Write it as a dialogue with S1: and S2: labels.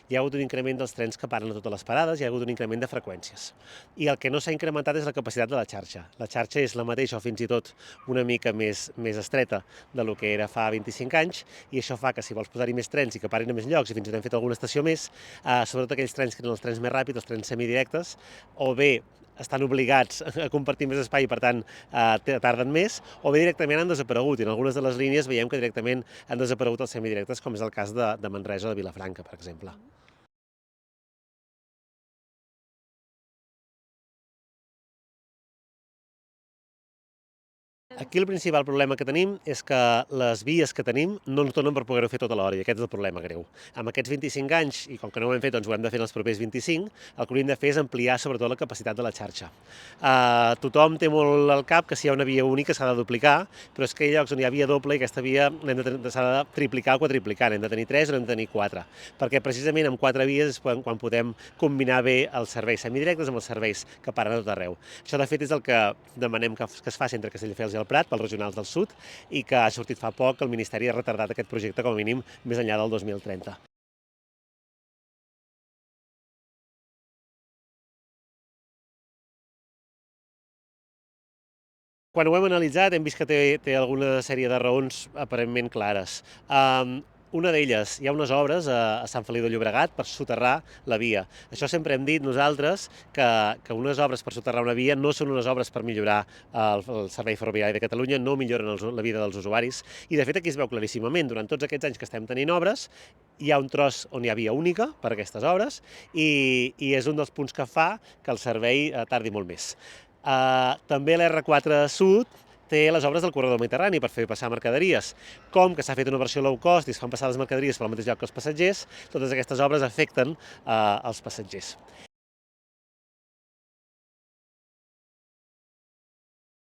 S1: hi ha hagut un increment dels trens que paren a totes les parades, hi ha hagut un increment de freqüències. I el que no s'ha incrementat és la capacitat de la xarxa. La xarxa és la mateixa o fins i tot una mica més estreta de lo que era fa 25 anys, i això fa que si vols posar-hi més trens i que parin a més llocs, i fins i tot hem fet alguna estació més, sobretot aquells trens que eren els trens més ràpids, els trens semidirectes, o bé estan obligats a compartir més espai i, per tant, tarden més, o bé directament han desaparegut. I en algunes de les línies veiem que directament han desaparegut els semidirectes, com és el cas de Manresa o de Vilafranca, per exemple. Aquí el principal problema que tenim és que les vies que tenim no ens donen per poder-ho fer tota l'hora, i aquest és el problema greu. Amb aquests 25 anys, i com que no ho hem fet, doncs ho hem de fer en els propers 25, el que hauríem de fer és ampliar sobretot la capacitat de la xarxa. Tothom té molt al cap que si hi ha una via única s'ha de duplicar, però és que hi ha llocs on hi ha via doble i aquesta via s'ha de triplicar o quadriplicar, n'hem de tenir 3 o n'hem de tenir 4, perquè precisament amb 4 vies és quan podem combinar bé els serveis semidirectes amb els serveis que paren a tot arreu. Això, de fet, és el que demanem que es faci entre Castelldefels i el Prat, pels regionals del sud, i que ha sortit fa poc que el Ministeri ha retardat aquest projecte com a mínim més enllà del 2030. Quan ho hem analitzat hem vist que té alguna sèrie de raons aparentment clares. Una d'elles, hi ha unes obres a Sant Feliu de Llobregat per soterrar la via. Això sempre hem dit nosaltres, que unes obres per soterrar una via no són unes obres per millorar el servei ferroviari de Catalunya, no milloren la vida dels usuaris, i de fet aquí es veu claríssimament. Durant tots aquests anys que estem tenint obres, hi ha un tros on hi ha via única per aquestes obres, i és un dels punts que fa que el servei tardi molt més. També l'R4 Sud té les obres del corredor mediterrani per fer passar mercaderies. Com que s'ha fet una versió low cost i es fan passar les mercaderies pel mateix lloc que els passatgers, totes aquestes obres afecten els passatgers.